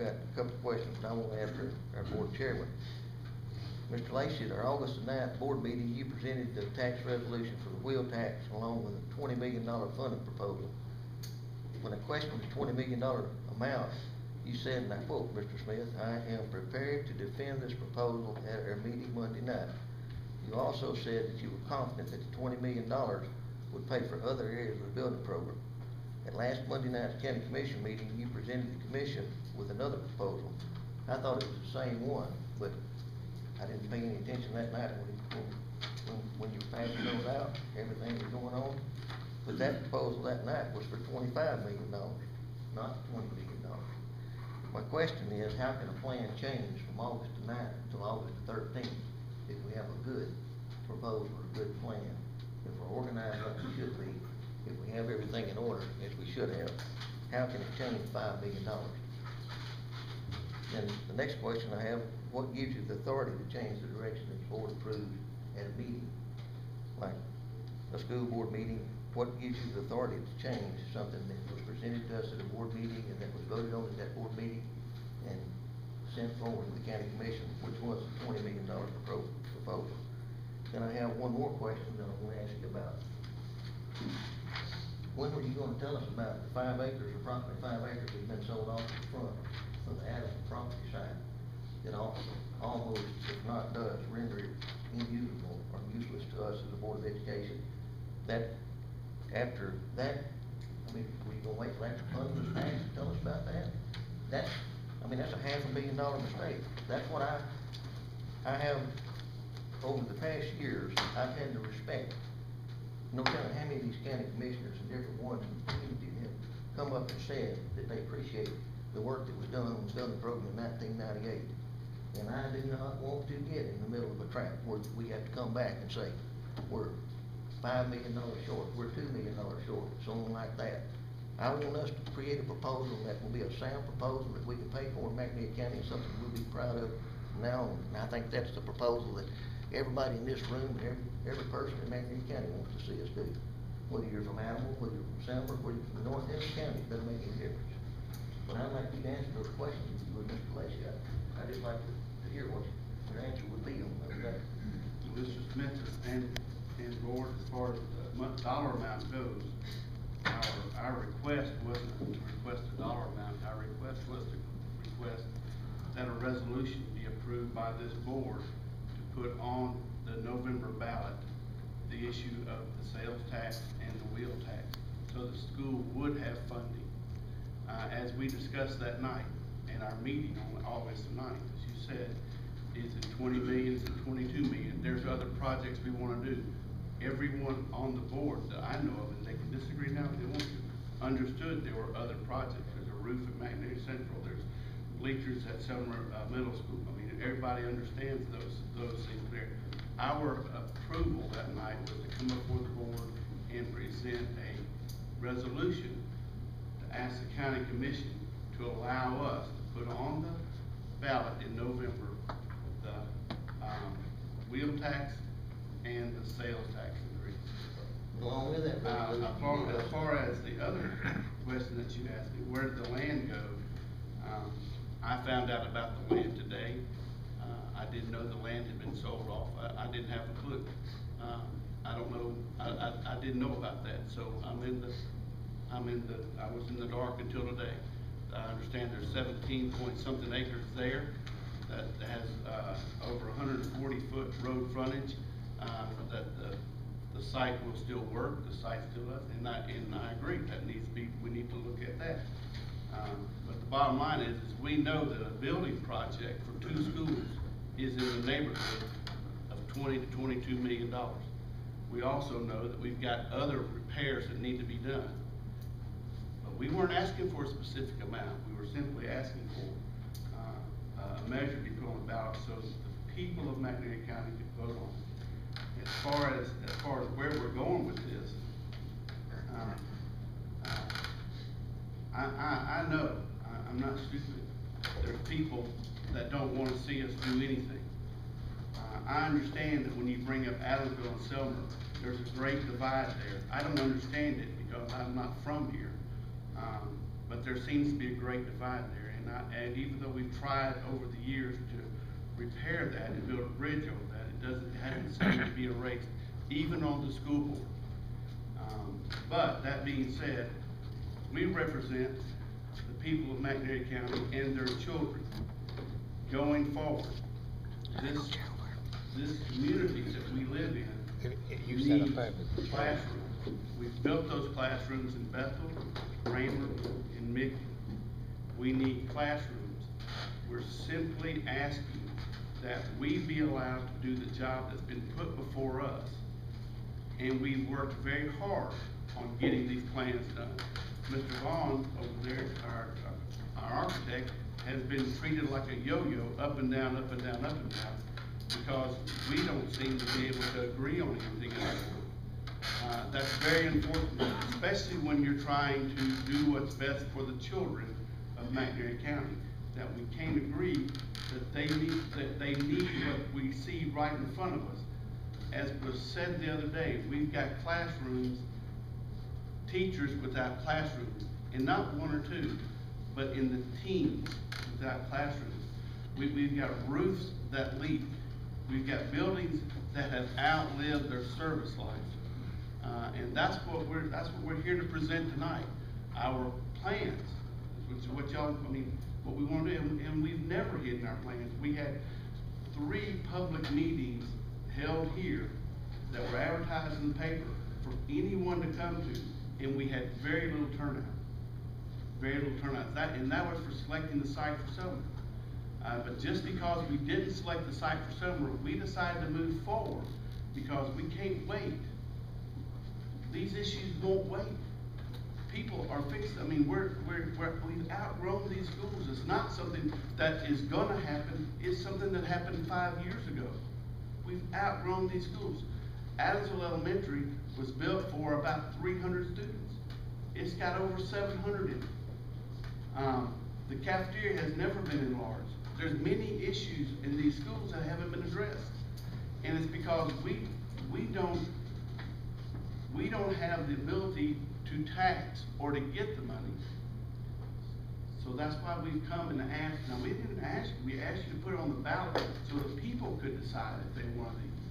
got a couple of questions I want to ask our board chairman. Mr. Lacey, at our August the 9th board meeting, you presented the tax resolution for the wheel tax along with a $20 million funding proposal. When I questioned the $20 million amount, you said, and I quote, Mr. Smith, "I am prepared to defend this proposal at our meeting Monday night." You also said that you were confident that the $20 million would pay for other areas of the building program. At last Monday night's county commission meeting, you presented the commission with another proposal. I thought it was the same one, but I didn't pay any attention that night when you were passing those out, everything was going on. But that proposal that night was for $25 million, not $20 million. My question is, how can a plan change from August the 9th until August the 13th if we have a good proposal or a good plan? If we're organized like we should be, if we have everything in order as we should have, how can it change $5 million? And the next question I have, what gives you the authority to change the direction that the board approved at a meeting? Like a school board meeting, what gives you the authority to change something that was presented to us at a board meeting and that was voted on at that board meeting and sent forward to the county commission, which was a $20 million proposal? Then I have one more question that I want to ask you about. When were you going to tell us about the 5 acres, approximately 5 acres that's been sold off in front of the Adamsville property side? It also almost, if not does, render it unusable or useless to us as a Board of Education. That, after that, I mean, were you gonna wait till after funds was passed to tell us about that? That's, I mean, that's a $500,000 mistake. That's what I have, over the past years, I've had to respect. No telling how many of these county commissioners and different ones in the community have come up and said that they appreciate the work that was done on the building program in 1998. And I do not want to get in the middle of a trap where we have to come back and say, we're $5 million short, we're $2 million short, something like that. I want us to create a proposal that will be a sound proposal that we can pay for in McNair County, and something we'll be proud of from now on. And I think that's the proposal that everybody in this room, and every person in McNair County wants to see us do. Whether you're from Adamsville, whether you're from Sanford, whether you're from North End County, it doesn't make any difference. But I'd like you to answer those questions with Mr. Lacey. I'd just like to hear what your answer would be on that. Mr. Smith and Board, as far as the dollar amount goes, our request wasn't to request a dollar amount. Our request was to request that a resolution be approved by this board to put on the November ballot the issue of the sales tax and the wheel tax, so the school would have funding. As we discussed that night in our meeting on August 9th, as you said, is it 20 million, is it 22 million? There's other projects we want to do. Everyone on the board that I know of, and they can disagree now if they want to, understood there were other projects. There's a roof at McNair Central, there's bleachers at Summer Middle School. I mean, everybody understands those things there. Our approval that night was to come before the board and present a resolution to ask the county commission to allow us to put on the ballot in November the wheel tax and the sales tax increase. Along with that, as far as the other question that you asked me, where did the land go? I found out about the land today. I didn't know the land had been sold off. I didn't have a clue. I don't know. I didn't know about that. So I was in the dark until today. I understand there's 17 point something acres there that has over 140 foot road frontage. That the site will still work. The site still does, and I agree that needs to be. We need to look at that. But the bottom line is we know that a building project for 2 schools is in the neighborhood of $20 to $22 million. We also know that we've got other repairs that need to be done. But we weren't asking for a specific amount. We were simply asking for a measure to be put on the ballot so that the people of McNair County could vote on it. As far as where we're going with this, I know, I'm not stupid. There's people that don't want to see us do anything. I understand that when you bring up Adamsville and Selmer, there's a great divide there. I don't understand it because I'm not from here. But there seems to be a great divide there. And even though we've tried over the years to repair that and build a bridge over that, it hasn't seemed to be erased, even on the school board. But that being said, we represent the people of McNairy County and their children going forward. This community that we live in needs classrooms. We've built those classrooms in Bethel, Raymer, and Mickey. We need classrooms. We're simply asking that we be allowed to do the job that's been put before us. And we've worked very hard on getting these plans done. Mr. Vaughn over there, our architect, has been treated like a yo-yo, up and down, up and down, up and down, because we don't seem to be able to agree on anything anymore. That's very unfortunate, especially when you're trying to do what's best for the children of McNairy County. That we can't agree that they need what we see right in front of us. As was said the other day, we've got classrooms, teachers without classrooms, and not one or two, but in the teens without classrooms. We've got roofs that leak. We've got buildings that have outlived their service life. And that's what we're here to present tonight. Our plans, which is what we want to do, and we've never hidden our plans. We had 3 public meetings held here that were advertised in the paper for anyone to come to, and we had very little turnout. Very little turnout. And that was for selecting the site for summer. But just because we didn't select the site for summer, we decided to move forward because we can't wait. These issues won't wait. People are fixed. I mean, we've outgrown these schools. It's not something that is gonna happen. It's something that happened 5 years ago. We've outgrown these schools. Adamsville Elementary was built for about 300 students. It's got over 700 in it. The cafeteria has never been enlarged. There's many issues in these schools that haven't been addressed. And it's because we don't have the ability to tax or to get the money. So that's why we've come and asked. Now, we didn't ask you, we asked you to put it on the ballot so that people could decide if they wanted to